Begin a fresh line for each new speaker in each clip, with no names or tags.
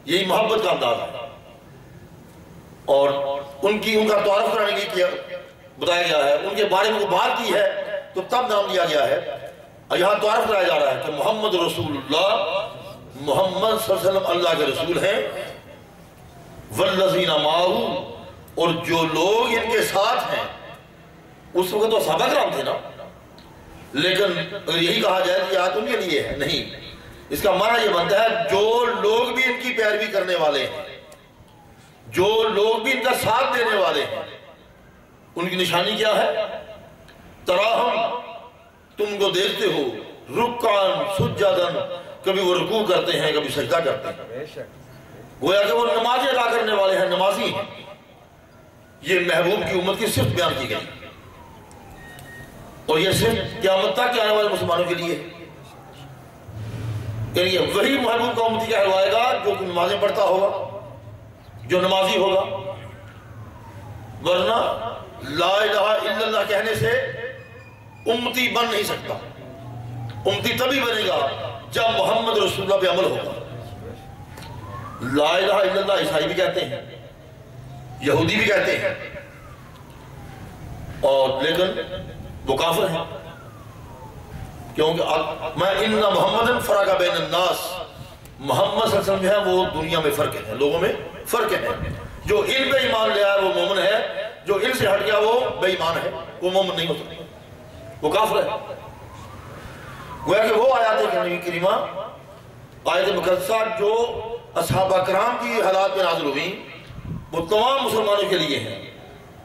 یہی محبت کا انداز ہے. اور ان کا تعارف کرانے کے لیے بتایا گیا ہے, ان کے بارے میں بات کی ہے تو تب نام لیا گیا ہے. اور یہاں تعارف کرایا جا رہا ہے کہ محمد رسول اللہ, محمد صلی اللہ علیہ وسلم اللہ کے رسول ہیں. والذین معہ, اور جو لوگ ان کے ساتھ ہیں. اس وقت تو صحابہ کرام تھے نا, لیکن اگر یہی کہا جائے کہ آیت ان کے لیے ہے, نہیں. اس کا معنی یہ بنتا ہے جو لوگ بھی ان کی پیروی کرنے والے ہیں, جو لوگ بھی ان کا ساتھ دینے والے ہیں, ان کی نشانی کیا ہے؟ تراہم, تم کو دیکھتے ہو, رکعن سجدن, کبھی وہ رکوع کرتے ہیں کبھی سجدہ کرتے ہیں. گویا کہ وہ نمازیں ادا کرنے والے ہیں, نمازی ہیں. یہ محبوب کی امت کی صفت بیان کی گئی, اور یہ صرف قیامت تک کے آنے والے مسلمانوں کے لیے. یعنی وہی محبوب کا امتی کہلوائے گا جو نمازیں پڑھتا ہوگا, جو نمازی ہوگا. ورنہ لا الہ الا اللہ کہنے سے امتی بن نہیں سکتا. امتی تبھی بنے گا جب محمد رسول اللہ پہ عمل ہوگا. لا الہ الا اللہ عیسائی بھی کہتے ہیں, یہودی بھی کہتے ہیں, اور لیکن وہ کافر ہیں, کیونکہ میں ان محمد فرق بین الناس, محمد صلی اللہ علیہ وسلم جو ہے وہ دنیا میں فرق ہے, لوگوں میں فرق ہے. جو ان پہ ایمان لے آیا وہ مومن ہے, جو ان سے ہٹ گیا وہ بے ایمان ہے, وہ مومن نہیں ہو سکتا, وہ کافر ہے. گویا کہ وہ آیات کریمہ, آیت مقدسہ جو اصحابہ کرام کی حالات میں نازل ہوئی, وہ تمام مسلمانوں کے لیے ہیں,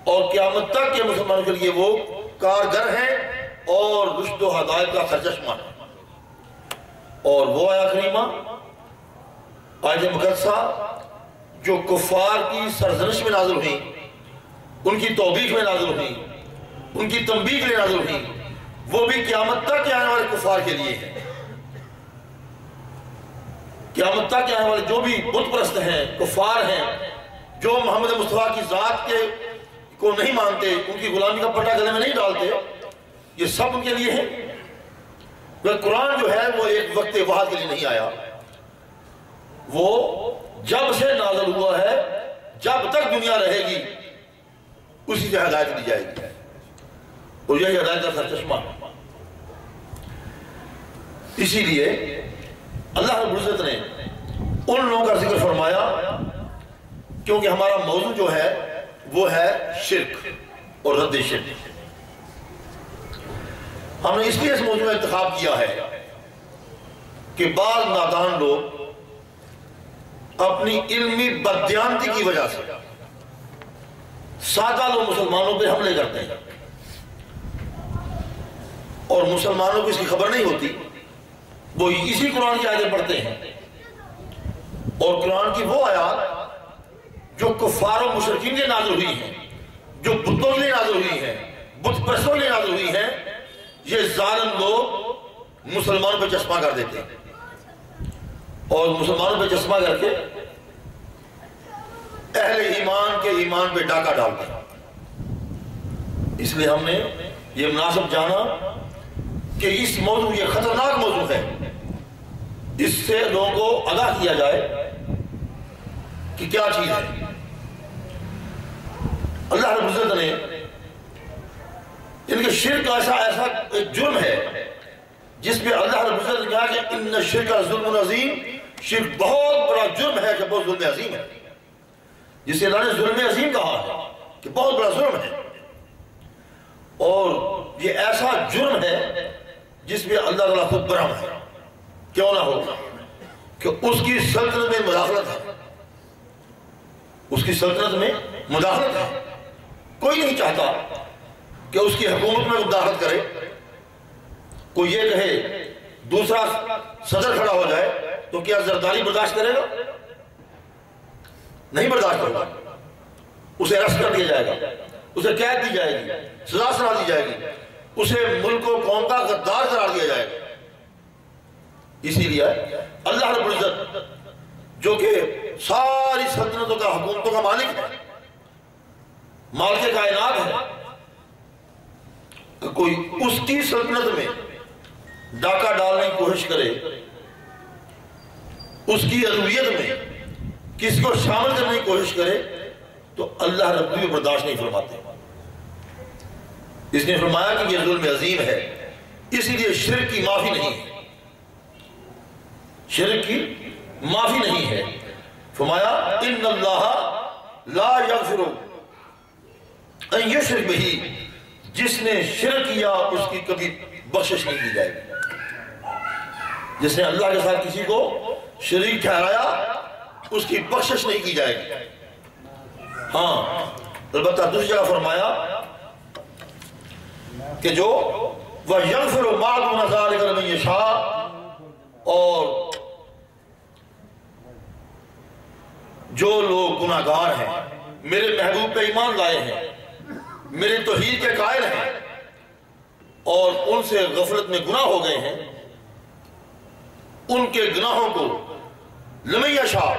اور قیامت تک کے مسلمانوں کے لیے وہ کارگر ہیں اور رشد و ہدایت کا سرچشمہ ہے. اور وہ آیت کریمہ, آیت مقدسہ جو کفار کی سرزنش میں نازل ہوئی, ان کی توبیخ میں نازل ہوئی, ان کی تنبیہ میں نازل ہوئی, وہ بھی قیامت تک کے آنے والے کفار کے لیے ہیں. قیامت تک کے آنے والے جو بھی بت پرست ہیں, کفار ہیں, جو محمد مصطفیٰ کی ذات کے کو نہیں مانتے, ان کی غلامی کا پٹا گلے میں نہیں ڈالتے, یہ سب ان کے لیے ہیں. قرآن جو ہے وہ ایک وقت واحد کے لیے نہیں آیا, وہ جب سے نازل ہوا ہے جب تک دنیا رہے گی اسی سے ہدایت دی جائے گی, اور یہی ہدایت کا سرچشمہ. اسی لیے اللہ رب العزت نے ان لوگوں کا ذکر فرمایا کیونکہ ہمارا موضوع جو ہے وہ ہے شرک اور رد شرک. ہم نے اس لیے اس موضوع میں انتخاب کیا ہے کہ بعض نادان لوگ اپنی علمی بددیانتی کی وجہ سے سادہ لوگ مسلمانوں پہ حملے کرتے ہیں, اور مسلمانوں کو اس کی خبر نہیں ہوتی. وہ اسی قرآن کی آیتیں پڑھتے ہیں, اور قرآن کی وہ آیات جو کفار و مشرکین کے نازل ہوئی ہیں, جو بتوں کے لیے نازل ہوئی ہیں, بت پرستوں کے لیے نازل ہوئی ہیں, یہ ظالم لوگ مسلمانوں پہ چشمہ کر دیتے ہیں, اور مسلمانوں پہ چشمہ کر کے اہل ایمان کے ایمان پہ ڈاکہ ڈالتے ہیں. اس لیے ہم نے یہ مناسب جانا کہ اس موضوع, یہ خطرناک موضوع ہے, اس سے لوگوں کو آگاہ کیا جائے کہ کیا چیز ہے. اللہ رب العزت نے ان کے شرک ایسا ایک جرم ہے جس میں اللہ رب العزت نے کہا کہ ان الشرک ظلم عظیم, شرک بہت بڑا جرم ہے کہ بہت ظلم عظیم ہے, جسے اللہ نے ظلم عظیم کہا ہے کہ بہت بڑا ظلم ہے. اور یہ ایسا جرم ہے جس میں اللہ تعالیٰ خود برہم ہے, کیوں نہ ہو, کہ اس کی سلطنت میں مداخلت ہے, اس کی سلطنت میں مداخلت ہے. کوئی نہیں چاہتا کہ اس کی حکومت میں مداخلت کرے. کوئی یہ کہے دوسرا صدر کھڑا ہو جائے تو کیا زرداری برداشت کرے گا؟ نہیں برداشت کرے گا. اسے ارسٹ کر دیا جائے گا, اسے قید دی جائے گی, سزا سنا دی جائے گی, اسے ملک و قوم کا غدار قرار دیا جائے گا. اسی لیے اللہ رب العزت جو کہ ساری سلطنتوں کا, حکومتوں کا مالک ہے, مالک کائنات ہے, کوئی اس کی سلطنت میں ڈاکہ ڈالنے کی کوشش کرے, اس کی عدویت میں کسی کو شامل کرنے کی کوشش کرے تو اللہ رب العزت برداشت نہیں فرماتے. اس نے فرمایا کہ یہ ظلم عظیم ہے، اسی لیے شرک کی معافی نہیں ہے، شرک کی معافی نہیں ہے. فرمایا ان اللہ لا یغفر ان یشرک بہ، جس نے شرک کیا اس کی کبھی بخشش نہیں کی جائے گی. جس نے اللہ کے ساتھ کسی کو شریک ٹھہرایا اس کی بخشش نہیں کی جائے گی. ہاں البتہ دوسری جگہ فرمایا کہ جو وَيَغْفِرُ مَا دُونَ ذَلِكَ لِمَن يَشَاءُ، اور جو لوگ گناہ گار ہیں، میرے محبوب پہ ایمان لائے ہیں، میرے توحید کے قائل ہیں اور ان سے غفلت میں گناہ ہو گئے ہیں، ان کے گناہوں کو لمن یشاء